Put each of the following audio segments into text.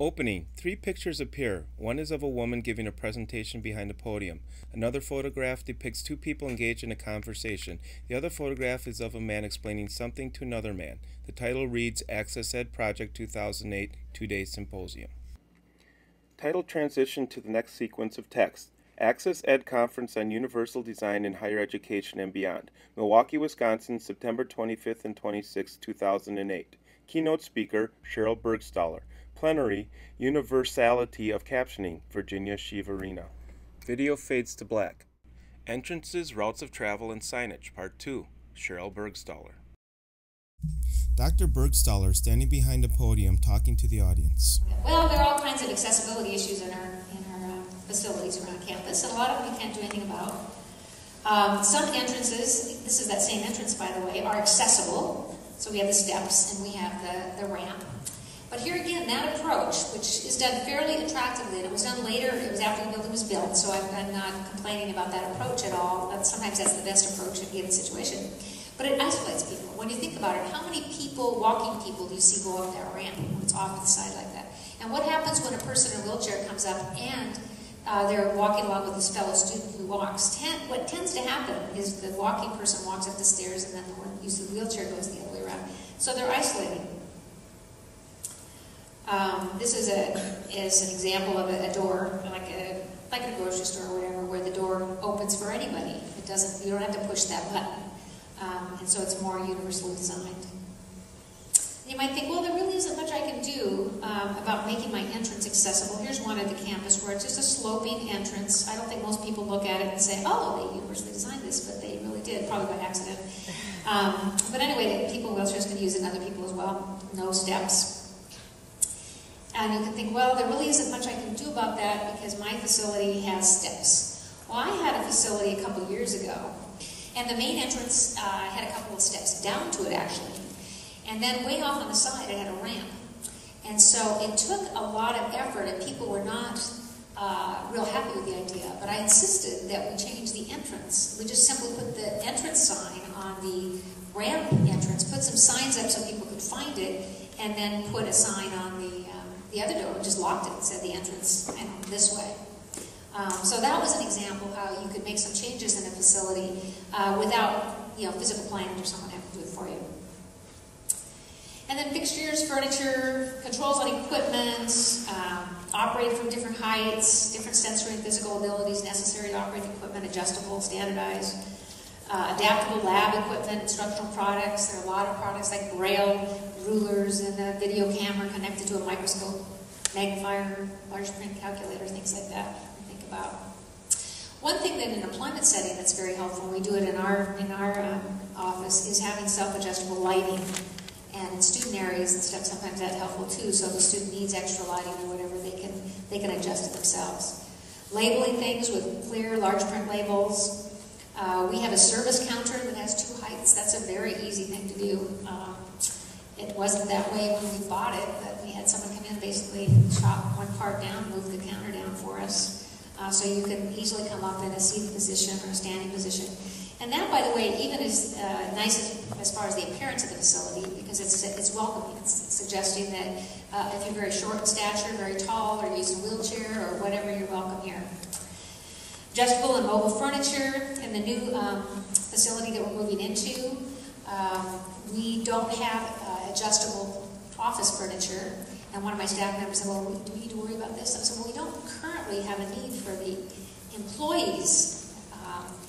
Opening. 3 pictures appear. One is of a woman giving a presentation behind a podium. Another photograph depicts 2 people engaged in a conversation. The other photograph is of a man explaining something to another man. The title reads Access Ed Project 2008 2-Day Symposium. Title transition to the next sequence of text. Access Ed Conference on Universal Design in Higher Education and Beyond. Milwaukee, Wisconsin, September 25th and 26th, 2008. Keynote speaker, Cheryl Bergstaller. Plenary, Universality of Captioning, Virginia Shivarina. Video fades to black. Entrances, Routes of Travel, and Signage, Part 2, Cheryl Bergstaller. Dr. Bergstaller standing behind a podium talking to the audience. Well, there are all kinds of accessibility issues in our facilities around campus, and a lot of them we can't do anything about. Some entrances, this is that same entrance by the way, are accessible. So we have the steps and we have the ramp. But here again, that approach, which is done fairly attractively, and it was done later, it was after the building was built, so I'm not complaining about that approach at all. Sometimes that's the best approach in a given situation. But it isolates people. When you think about it, how many people, walking people, do you see go up that ramp when it's off to the side like that? And what happens when a person in a wheelchair comes up and they're walking along with his fellow student who walks? What tends to happen is the walking person walks up the stairs and then the one using the wheelchair goes the other way around. So they're isolated. This is an example of a door, like a grocery store or whatever, where the door opens for anybody. It doesn't. You don't have to push that button, and so it's more universally designed. You might think, well, there really isn't much I can do about making my entrance accessible. Here's one at the campus where it's just a sloping entrance. I don't think most people look at it and say, oh, they universally designed this, but they really did, probably by accident. But anyway, people in wheelchairs can use it, and other people as well. No steps. And you can think, well, there really isn't much I can do about that because my facility has steps. Well, I had a facility a couple years ago, and the main entrance had a couple of steps down to it, actually. And then way off on the side, it had a ramp. And so it took a lot of effort, and people were not real happy with the idea. But I insisted that we change the entrance. We just simply put the entrance sign on the ramp entrance, put some signs up so people could find it, and then put a sign on the other door. We just locked it and said the entrance this way. So that was an example of how you could make some changes in a facility without physical plans or someone having to do it for you. And then fixtures, furniture, controls on equipment, operate from different heights, different sensory and physical abilities necessary to operate the equipment, adjustable, standardized. Adaptable lab equipment, instructional products. There are a lot of products like braille, rulers, and a video camera connected to a microscope, magnifier, large print calculator, things like that to think about. One thing that in an employment setting that's very helpful, we do it in our office, is having self-adjustable lighting. And in student areas and stuff, sometimes that's helpful too, so if the student needs extra lighting or whatever, they can adjust it themselves. Labeling things with clear, large print labels. We have a service counter that has 2 heights. That's a very easy thing to do. It wasn't that way when we bought it, but we had someone come in, basically chop one part down, move the counter down for us. So you can easily come up in a seated position or a standing position. And that, by the way, even is nice as far as the appearance of the facility, because it's welcoming. It's suggesting that if you're very short in stature, very tall, or use a wheelchair or whatever, you're welcome here. Adjustable and mobile furniture in the new facility that we're moving into. We don't have adjustable office furniture. And one of my staff members said, well, do we need to worry about this? I said, well, we don't currently have a need for the employees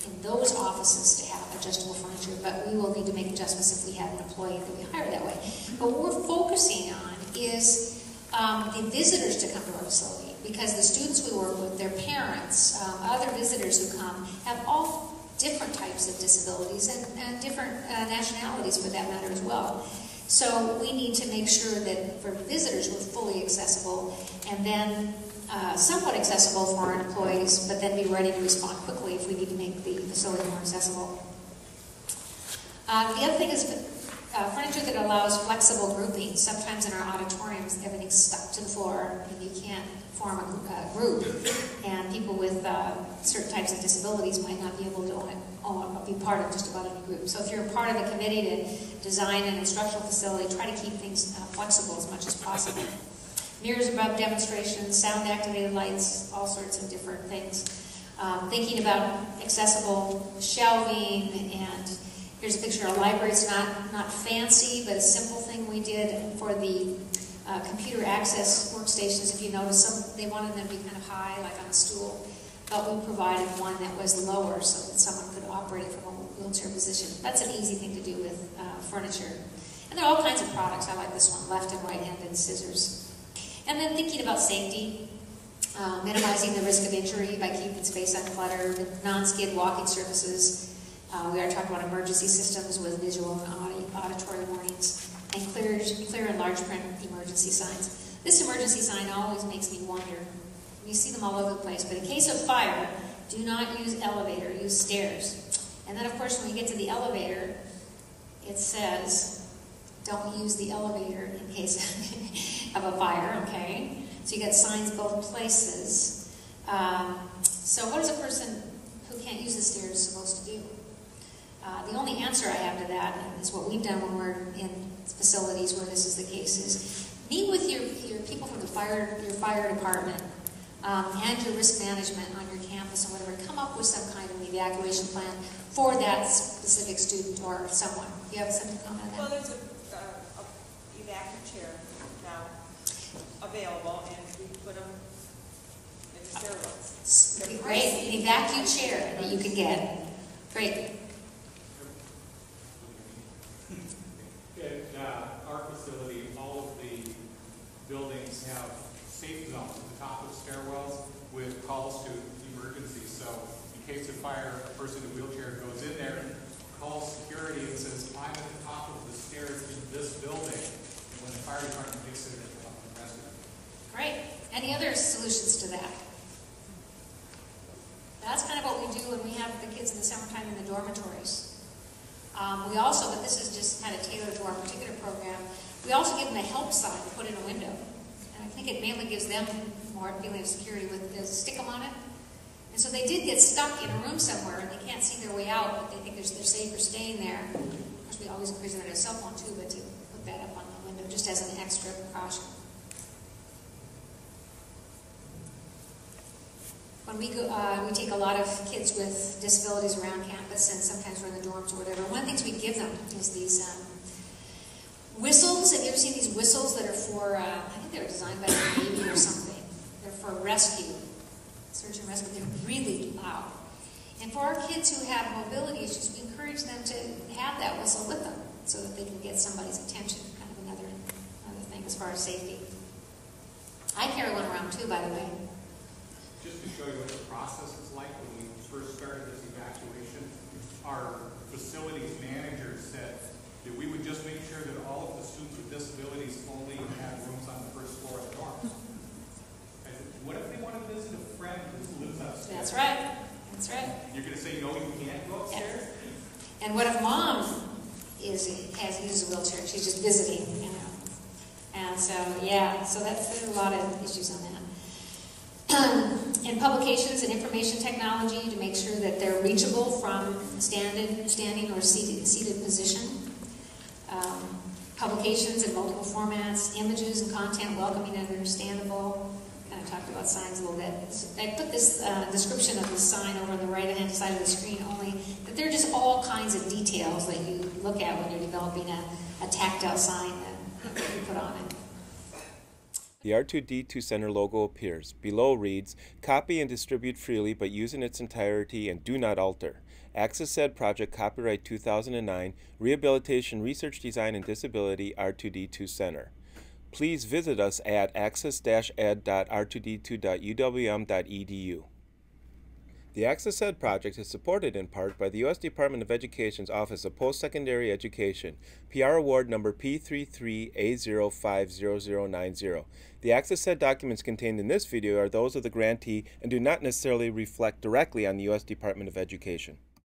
in those offices to have adjustable furniture, but we will need to make adjustments if we have an employee that we hire that way. But what we're focusing on is the visitors to come to our facility, because the students we work with, their parents, other visitors who come, have all different types of disabilities and different nationalities for that matter as well. So we need to make sure that for visitors we're fully accessible, and then somewhat accessible for our employees, but then be ready to respond quickly if we need to make the facility more accessible. The other thing is furniture that allows flexible grouping. Sometimes in our auditoriums, everything's stuck to the floor, and you can't form a group. And people with certain types of disabilities might not be able to be part of just about any group. So if you're part of a committee to design an instructional facility, try to keep things flexible as much as possible. Mirrors above demonstrations, sound-activated lights, all sorts of different things. Thinking about accessible shelving, and here's a picture of a library. It's not fancy, but a simple thing we did for the computer access workstations. If you notice, they wanted them to be kind of high, like on a stool, but we provided one that was lower so that someone could operate it from a wheelchair position. That's an easy thing to do with furniture. And there are all kinds of products. I like this one, left and right-handed scissors. And then thinking about safety, minimizing the risk of injury by keeping space uncluttered, non-skid walking surfaces. We are talking about emergency systems with visual and auditory warnings, and clear and large print emergency signs. This emergency sign always makes me wonder. You see them all over the place, but in case of fire, do not use elevator, use stairs. And then of course when you get to the elevator, it says, don't use the elevator in case of a fire, okay? So you got signs both places. So what is a person who can't use the stairs supposed to do? The only answer I have to that, and is what we've done when we're in facilities where this is the case, is meet with your people from your fire department and your risk management on your campus or whatever. Come up with some kind of evacuation plan for that specific student or someone. Do you have something to comment on that? Well, there's a evacuation chair now available, and we put them in the stairwells. Great, an evacuation chair that you can get. Great. At our facility, all of the buildings have safe zones at the top of stairwells with calls to emergencies. So in case of fire, a person in a wheelchair goes in there, calls security and says, I'm at the top of the stairs in this building. And when the fire department gets there, they come up and rescue them. Great. Any other solutions to that? That's kind of what we do when we have the kids in the summertime in the dormitories. We also, but this is just kind of tailored to our particular program, we also give them a help sign to put in a window. And I think it mainly gives them more feeling of security with the stick-em on it. And so they did get stuck in a room somewhere and they can't see their way out, but they think they're safer staying there. Of course, we always encourage them to have a cell phone too, but to put that up on the window just as an extra precaution. When we go, we take a lot of kids with disabilities around campus, and sometimes we're in the dorms or whatever. One of the things we give them is these whistles. Have you ever seen these whistles that are for, I think they were designed by the Navy or something. They're for rescue, search and rescue. They're really loud. And for our kids who have mobility issues, we encourage them to have that whistle with them so that they can get somebody's attention, kind of another thing as far as safety. I carry one around too, by the way. Just to show you what the process is like when we first started this evacuation, our facilities manager said that we would just make sure that all of the students with disabilities only had rooms on the first floor of the dorms. I said, what if they want to visit a friend who lives upstairs? That's right. That's right. You're going to say, no, you can't go upstairs? Yeah. And what if mom has used a wheelchair? She's just visiting, you know. And so, yeah, so there's a lot of issues on that. In publications and information technology to make sure that they're reachable from standing or seated position. Publications in multiple formats, images and content welcoming and understandable. Kind of talked about signs a little bit. I put this description of the sign over on the right-hand side of the screen, only that there are just all kinds of details that you look at when you're developing a tactile sign that you put on it. The R2D2 Center logo appears. Below reads, copy and distribute freely but use in its entirety and do not alter. Access Ed Project Copyright 2009, Rehabilitation, Research, Design, and Disability, R2D2 Center. Please visit us at access-ed.r2d2.uwm.edu. The Access Ed project is supported in part by the U.S. Department of Education's Office of Post-Secondary Education, PR Award number P33A050090. The Access Ed documents contained in this video are those of the grantee and do not necessarily reflect directly on the U.S. Department of Education.